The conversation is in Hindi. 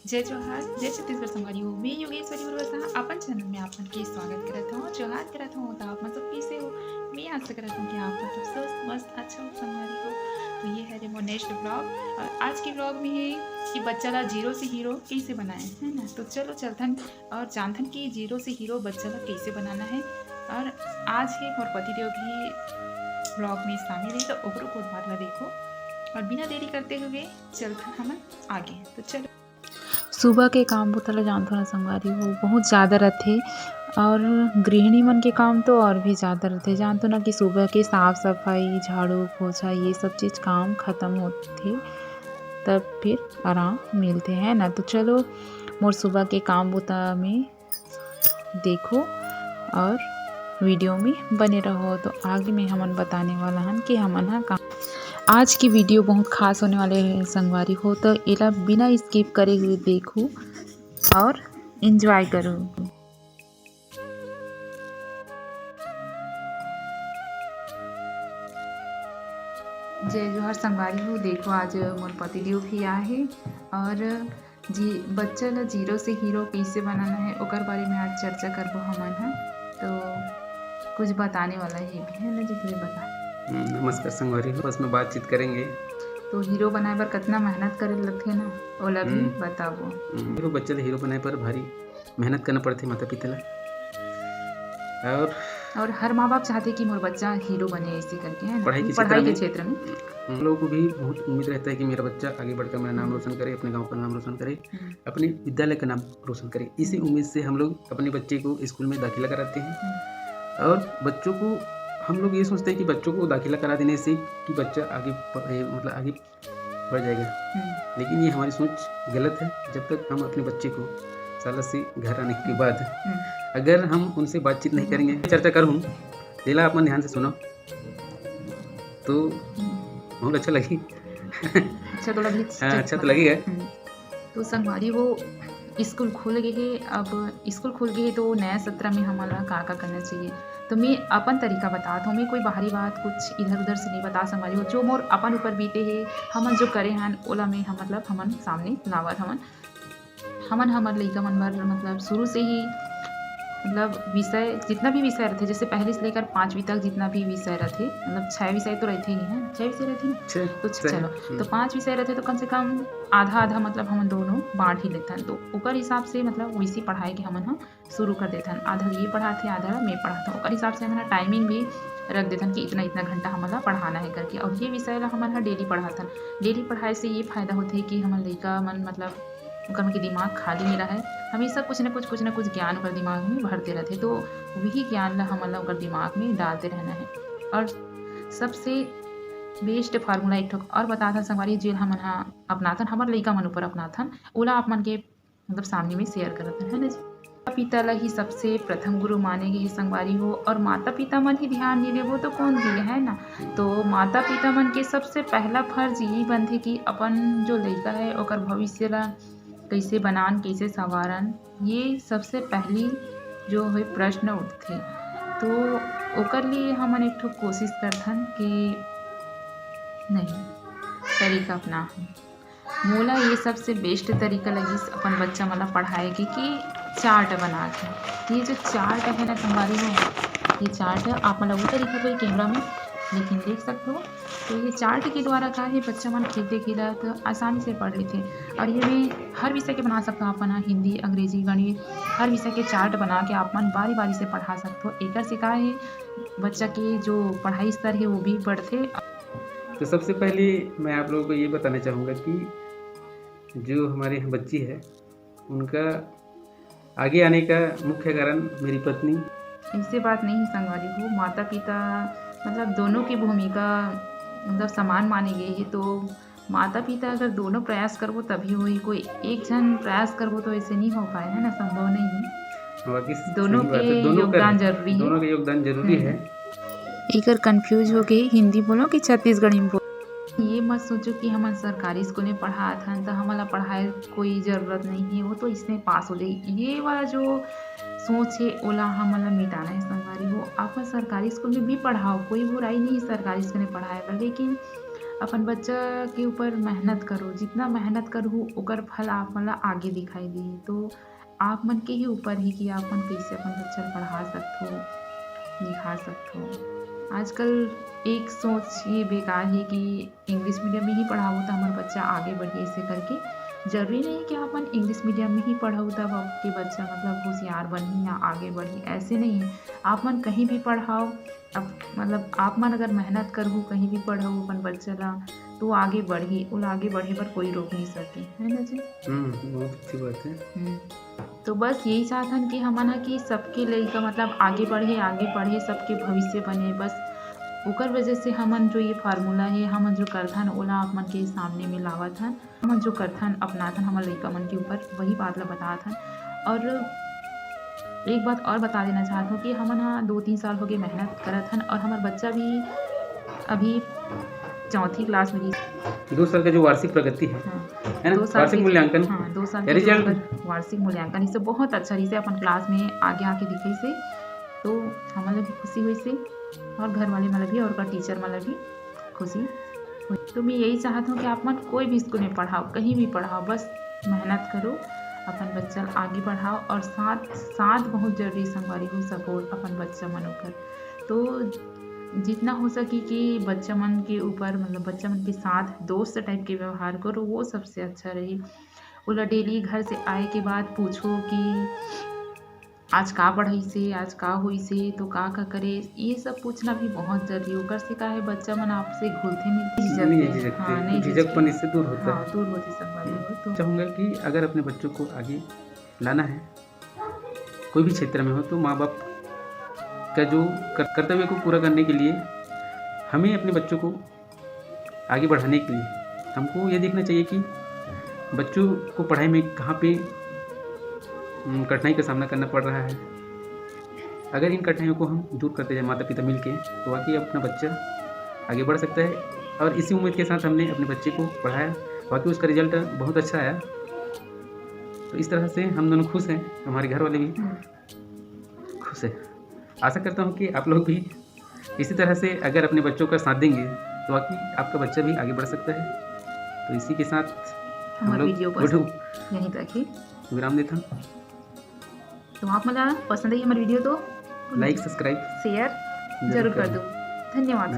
जय जोहार, जय छत्तीसगढ़ संगवारी हो। मैं योगेश्वरी उर्वसा अपन चैनल में आपन के स्वागत करत हूँ। जोहार करत हूँ तो आप मतलब कैसे हो। मैं आशा करत हूँ कि आप मतलब स्वस्थ मस्त अच्छा हो संगवारी हो। तो ये है रे मोर नेक्स्ट ब्लॉग और आज के ब्लॉग में है कि बच्चा ला जीरो से हीरो कैसे बनाए है ना। तो चलो चलथन और जानथन कि जीरो से हीरो बच्चा ला कैसे बनाना है। और आज है मोर पतिदेव भी ब्लॉग में शामिल है तो ओकरो को बात ला देखो और बिना देरी करते हुए चलथन हमन आगे। तो चलो सुबह के काम बूता ल जानथो ना संगवारी हो बहुत ज़्यादा रथे और गृहिणी मन के काम तो और भी ज़्यादा रथे। जानथो ना कि सुबह के साफ सफाई झाड़ू पोछा ये सब चीज़ काम खत्म होथे तब फिर आराम मिलते हैं ना। तो चलो मोर सुबह के काम बूता में देखो और वीडियो में बने रहो। तो आगे में हमन बताने वाला हन कि हमन हा का आज की वीडियो बहुत खास होने वाले हैं संगवारी हो। तो इला बिना स्किप करे हुए देखो और एंजॉय करो। जय जोहर संगवारी हो। देखो आज मोर पतिदेव भी आए है और बच्चा ला जीरो से हीरो कैसे बनाना है ओकर बारे में आज चर्चा करबो हमन हा। तो कुछ बताने वाला है भी है ना जी, तुझे बता। नमस्कार संगवारी हो, बस में बातचीत करेंगे। तो हीरो बनाए बर कितना मेहनत करे लगथे ना ओला भी बताबो। देखो बच्चे हीरो बनाए पर भारी मेहनत करना पड़ती माता पिता ला और हर माँ बाप चाहते कि मोर बच्चा हीरो बने ऐसे करके है ना। पढ़ाई के क्षेत्र में हम लोगों को भी बहुत उम्मीद रहता है कि मेरा बच्चा आगे बढ़कर मेरा नाम रोशन करे, अपने गांव का नाम रोशन करे, अपने विद्यालय का नाम रोशन करे। इसी उम्मीद से हम लोग अपने बच्चे को स्कूल में दाखिला कराते हैं और बच्चों को हम लोग ये सोचते हैं कि बच्चों को दाखिला करा देने से कि बच्चा आगे मतलब आगे बढ़ जाएगा, लेकिन ये हमारी सोच गलत है। जब तक हम अपने बच्चे को साल से घर आने के बाद अगर हम उनसे बातचीत नहीं करेंगे, चर्चा करूँ लीला आप मन ध्यान से सुनो तो बहुत अच्छा लगी। अच्छा तो लगी अच्छा तो लगेगा। तो संगवारी वो स्कूल खुल गए। अब स्कूल खुल गए तो नया सत्र में हमारा का करना चाहिए। तो मैं अपन तरीका बताता हूँ। मैं कोई बाहरी बात कुछ इधर उधर से नहीं बता संगवारी हो। जो मोर अपन ऊपर बीते है हमन जो करे हन ओला में हम मतलब हमन सामने लावत हमन हमर लइका मन बर मतलब शुरू से ही मतलब विषय जितना भी विषय रहते जैसे पहले से लेकर 5वीं तक जितना भी विषय रहते मतलब 6 विषय तो रहते ही हैं। 6 विषय रहते ना तो चलो तो 5 विषय रहते तो कम से कम आधा आधा मतलब हम दोनों बांट ही लेते हैं। तो ओकर हिसाब से मतलब वैसे पढ़ाई के हमन शुरू कर देते हैं। आधा ये पढ़ाते आधा मैं पढ़ाता हूँ। ओकर हिसाब से हमारा टाइमिंग भी रख देते हैं कि इतना इतना घंटा हमला पढ़ाना है करके। और ये विषय ला हमन डेली पढ़ाते हैं। डेली पढ़ाई से ये फायदा होते है कि हमन लइका मन मतलब ओकर के दिमाग खाली नहीं रहे। हमेशा कुछ न कुछ ज्ञान ओकर दिमाग में भरते रहते। तो वही ज्ञान ला हमन ला ओकर दिमाग में डालते रहना है। और सबसे बेस्ट फार्मूला एक ठोक और बताथन संगवारी जेल हमन हा अपनाथन हमर लइका मन ऊपर अपनाथन ओला आप मन के मतलब सामने में शेयर करथन है ना। माता पिता ला ही सबसे प्रथम गुरु माने गए संगवारी हो। और माता पिता मन ही ध्यान नहीं देबो तो कौन दिए है ना। तो माता पिता मन के सबसे पहला फर्ज यही बनथे कि अपन जो लइका है ओकर भविष्य ला कैसे बनान कैसे संवारन ये सबसे पहली जो है प्रश्न उठथे। तो ओकर लिए हमन एक ठो कोशिश करथन कि नहीं तरीका अपना मोला ये सबसे बेस्ट तरीका लगिस अपन बच्चा मला पढ़ाए कि चार्ट बना के। ये जो चार्ट है ना संगवारी हो ये चार्ट है आप मतलब वो तरीका कोई कैमरा में लेकिन देख सकते हो। तो ये चार्ट के द्वारा का है बच्चा मन खेलते खेलत आसानी से पढ़ लेते। और ये में हर विषय के बना सकते हो अपन हिंदी अंग्रेजी गणित हर विषय के चार्ट बना के आप मन बारी बारी से पढ़ा सकते हो। एक से का है बच्चा के जो पढ़ाई स्तर है वो भी बढ़ते। तो सबसे पहले मैं आप लोगों को ये बताना चाहूँगा कि जो हमारे यहाँ बच्ची है उनका आगे आने का मुख्य कारण मेरी पत्नी। ऐसे बात नहीं संगवारी हो। माता पिता मतलब दोनों की भूमिका मतलब समान मानी गई है। तो माता पिता अगर दोनों प्रयास करबो तभी होई। कोई एक जन प्रयास करबो तो ऐसे नहीं हो पाए है ना, संभव नहीं है। दोनों के योगदान जरूरी है। दोनों का योगदान जरूरी है। एकर कंफ्यूज हो गई हिंदी बोलो कि छत्तीसगढ़ी में बोलो। ये मत सोचो कि हम सरकारी स्कूल में पढ़ात हन तो हमारा पढ़ाई कोई ज़रूरत नहीं है वो तो इसमें पास हो जाएगी। ये वाला जो सोच है ओला हमारा मिटाना है संगवारी हो। आप सरकारी स्कूल में भी पढ़ाओ कोई बुराई नहीं है सरकारी स्कूल में पढ़ाए पर, लेकिन अपन बच्चा के ऊपर मेहनत करो, जितना मेहनत करहु ओकर फल आप मन ला आगे दिखाई देही। तो आप मन के ही ऊपर ही कि आप मन कइसे अपन बच्चा ल पढ़ा सकथो, लिखा सकथो। आजकल एक सोच ये बेकार है कि इंग्लिश मीडियम में ही पढ़ाओ तो हमार बच्चा आगे बढ़ी, ऐसे करके ज़रूरी नहीं है कि अपन इंग्लिश मीडियम में ही पढ़ाओ तब आपके बच्चा मतलब होशियार बनी या आगे बढ़ी, ऐसे नहीं है। आप मन कहीं भी पढ़ाओ, अब मतलब आप मन अगर मेहनत करहु कहीं भी पढ़ाओ अपन बच्चा ला तो वो आगे बढ़ी, ओला आगे बढ़े पर कोई रोक नहीं सके, है ना जी? बहुत अच्छी बात है। तो बस यही चाहथन कि हमन ह कि सबके लइका मतलब आगे बढ़े, सबके भविष्य बने, बस ओकर वजह से हमन जो ये फार्मूला है हमन जो करथन ओला आप मन के सामने में लावत हन। हमन जो करथन अपनाथन हमर लइका मन के ऊपर वही बात ला बतात हन। और एक बात और बता देना चाहत हूँ कि हमन ह 2-3 साल हो गए मेहनत करत हन और हमार बच्चा भी अभी 4थी क्लास में ही 2 साल का जो वार्षिक प्रगति है ना? 2 साल वार्षिक के मूल्यांकन हाँ, 2 साल या के जो रिजल्ट ओकर वार्षिक मूल्यांकन इसे बहुत अच्छा रहिसे अपन क्लास में आगे दिखई से, तो हमन ला भी खुशी होइसे और घर वाले मन ला भी और ओकर टीचर मन ला भी खुशी होई। तो मैं यही चाहत हूँ कि आप मन कोई भी स्कूल में पढ़ाओ, कहीं भी पढ़ाओ, बस मेहनत करो, अपन बच्चा ला आगे बढ़ाओ और साथ बहुत जरूरी संगवारी हो सपोर्ट अपन बच्चा मन ऊपर। तो जितना हो सके कि बच्चा मन के ऊपर मतलब बच्चा मन के साथ दोस्त टाइप के व्यवहार करो, वो सबसे अच्छा रही। ओला डेली घर से आए के बाद पूछो कि आज का पढ़ाइसे, आज का होइसे, तो का करे, ये सब पूछना भी बहुत जरूरी। ओकर से का है बच्चा मन आपसे घुलते मिलते नहीं झिझकते, हाँ नहीं झिझकपन इससे दूर होता हाँ है। दूर होते संगवारी हो। तो चाहूँगा कि अगर अपने बच्चों को आगे लाना है कोई भी क्षेत्र में हो तो माँ बाप का जो कर्तव्य को पूरा करने के लिए हमें अपने बच्चों को आगे बढ़ाने के लिए हमको ये देखना चाहिए कि बच्चों को पढ़ाई में कहाँ पे कठिनाई का सामना करना पड़ रहा है। अगर इन कठिनाइयों को हम दूर करते जाए माता पिता मिलके तो वाकई अपना बच्चा आगे बढ़ सकता है। और इसी उम्मीद के साथ हमने अपने बच्चे को पढ़ाया, वाकई उसका रिजल्ट बहुत अच्छा आया। तो इस तरह से हम दोनों खुश हैं, हमारे घर वाले भी खुश हैं। आशा करता हूँ कि आप लोग भी इसी तरह से अगर अपने बच्चों का साथ देंगे तो वाकई आपका बच्चा भी आगे बढ़ सकता है। तो इसी के साथ हम लोग यहीं तक ही विराम देता हूँ। तो आप मला पसंद आई हमारी वीडियो तो लाइक सब्सक्राइब शेयर जरूर कर दो। धन्यवाद।